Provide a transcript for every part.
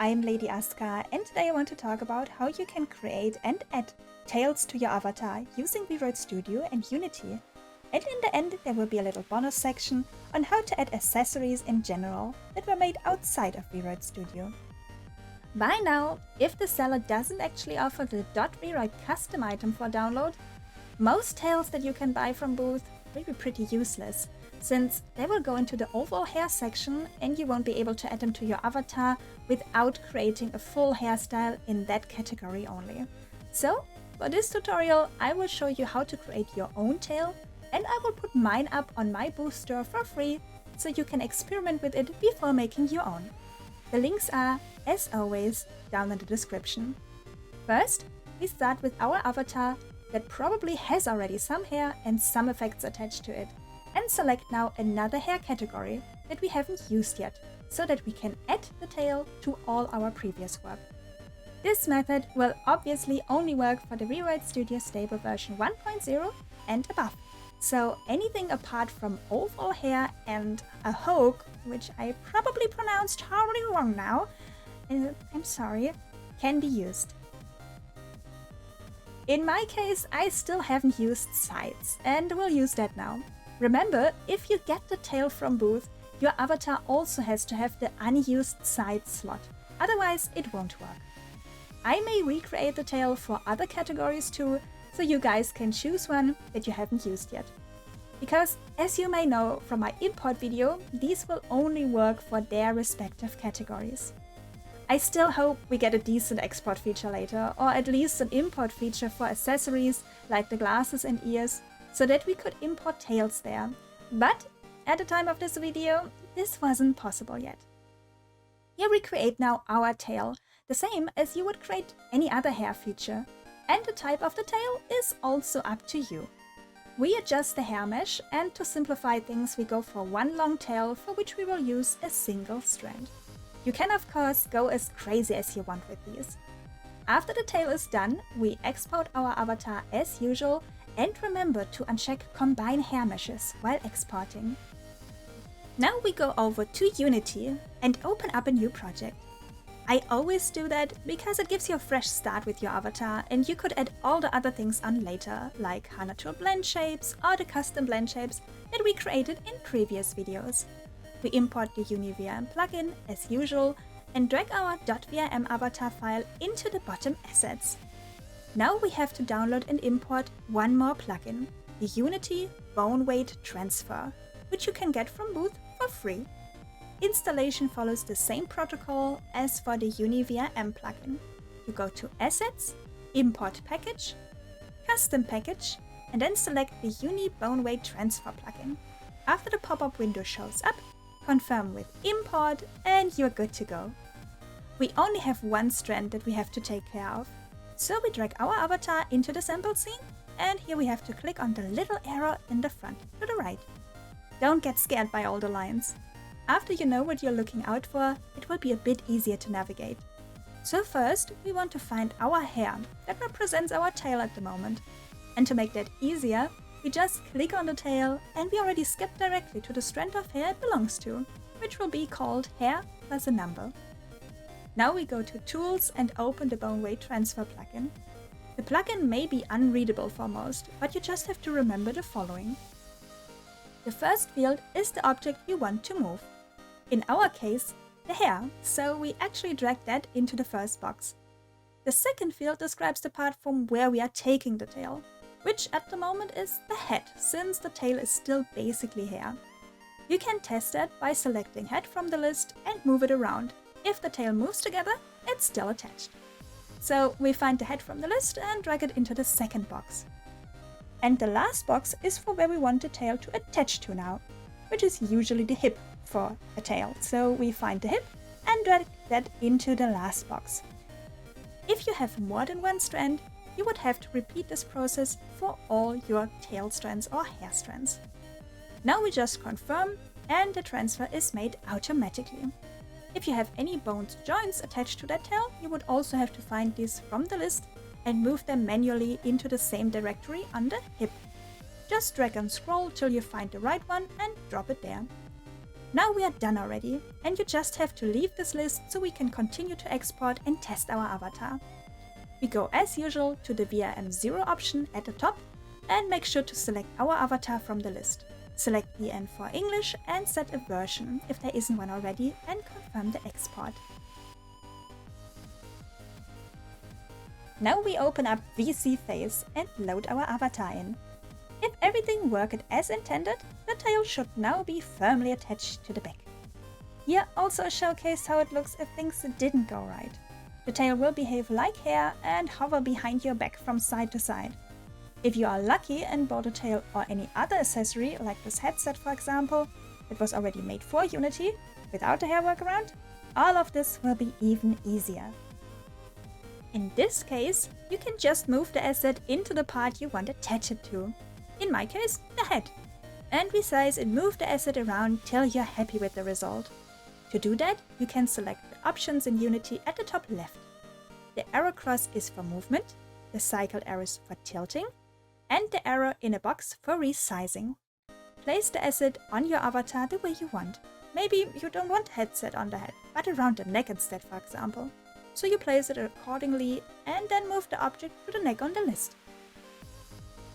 I'm Lady Aska, and today I want to talk about how you can create and add tails to your avatar using VRoid Studio and Unity. And in the end, there will be a little bonus section on how to add accessories in general that were made outside of VRoid Studio. By now, if the seller doesn't actually offer the .vroid custom item for download, most tails that you can buy from Booth will be pretty useless, since they will go into the overall hair section and you won't be able to add them to your avatar without creating a full hairstyle in that category only. So, for this tutorial, I will show you how to create your own tail, and I will put mine up on my Booth store for free, so you can experiment with it before making your own. The links are, as always, down in the description. First, we start with our avatar that probably has already some hair and some effects attached to it, and select now another hair category that we haven't used yet, so that we can add the tail to all our previous work. This method will obviously only work for the VRoid Studio stable version 1.0 and above. So anything apart from overall hair and a hook, which I probably pronounced horribly wrong now, I'm sorry, can be used. In my case, I still haven't used sides, and will use that now. Remember, if you get the tail from Booth, your avatar also has to have the unused side slot, otherwise it won't work. I may recreate the tail for other categories too, so you guys can choose one that you haven't used yet. Because, as you may know from my import video, these will only work for their respective categories. I still hope we get a decent export feature later, or at least an import feature for accessories like the glasses and ears, so that we could import tails there. But at the time of this video, this wasn't possible yet. Here we create now our tail, the same as you would create any other hair feature. And the type of the tail is also up to you. We adjust the hair mesh, and to simplify things we go for one long tail for which we will use a single strand. You can of course go as crazy as you want with these. After the tail is done, we export our avatar as usual, and remember to uncheck Combine Hair Meshes while exporting. Now we go over to Unity and open up a new project. I always do that because it gives you a fresh start with your avatar, and you could add all the other things on later, like natural blend shapes or the custom blend shapes that we created in previous videos. We import the UniVRM plugin as usual and drag our .vrm avatar file into the bottom assets. Now we have to download and import one more plugin, the Unity Bone Weight Transfer, which you can get from Booth for free. Installation follows the same protocol as for the UniVRM plugin. You go to Assets, Import Package, Custom Package, and then select the Uni Bone Weight Transfer plugin. After the pop-up window shows up, confirm with Import, and you're good to go. We only have one strand that we have to take care of, so we drag our avatar into the sample scene, and here we have to click on the little arrow in the front to the right. Don't get scared by all the lines. After you know what you're looking out for, it will be a bit easier to navigate. So first, we want to find our hair that represents our tail at the moment. And to make that easier, we just click on the tail, and we already skip directly to the strand of hair it belongs to, which will be called hair plus a number. Now we go to Tools and open the Bone Weight Transfer plugin. The plugin may be unreadable for most, but you just have to remember the following. The first field is the object you want to move. In our case, the hair, so we actually drag that into the first box. The second field describes the part from where we are taking the tail, which at the moment is the head, since the tail is still basically hair. You can test that by selecting head from the list and move it around. If the tail moves together, it's still attached. So we find the head from the list and drag it into the second box. And the last box is for where we want the tail to attach to now, which is usually the hip for a tail. So we find the hip and drag that into the last box. If you have more than one strand, you would have to repeat this process for all your tail strands or hair strands. Now we just confirm, and the transfer is made automatically. If you have any boned joints attached to that tail, you would also have to find these from the list and move them manually into the same directory on the hip. Just drag and scroll till you find the right one and drop it there. Now we are done already, and you just have to leave this list so we can continue to export and test our avatar. We go as usual to the VRM 0 option at the top and make sure to select our avatar from the list. Select EN for English and set a version if there isn't one already and confirm the export. Now we open up VSeeFace and load our avatar in. If everything worked as intended, the tail should now be firmly attached to the back. Here also showcase how it looks if things didn't go right. The tail will behave like hair and hover behind your back from side to side. If you are lucky and bought a tail or any other accessory, like this headset for example, that was already made for Unity, without a hair workaround, all of this will be even easier. In this case, you can just move the asset into the part you want to attach it to. In my case, the head. And resize and move the asset around till you're happy with the result. To do that, you can select the options in Unity at the top left. The arrow cross is for movement, the cycle arrows for tilting, and the arrow in a box for resizing. Place the asset on your avatar the way you want. Maybe you don't want a headset on the head, but around the neck instead, for example. So you place it accordingly and then move the object to the neck on the list.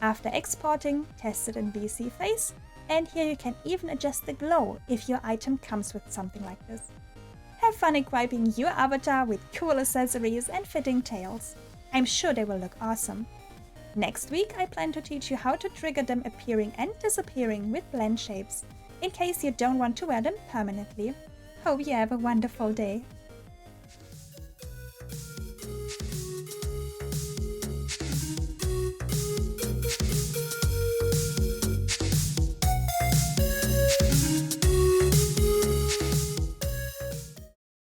After exporting, test it in VSeeFace, and here you can even adjust the glow if your item comes with something like this. Have fun equipping your avatar with cool accessories and fitting tails. I'm sure they will look awesome. Next week I plan to teach you how to trigger them appearing and disappearing with blend shapes, in case you don't want to wear them permanently. Hope you have a wonderful day.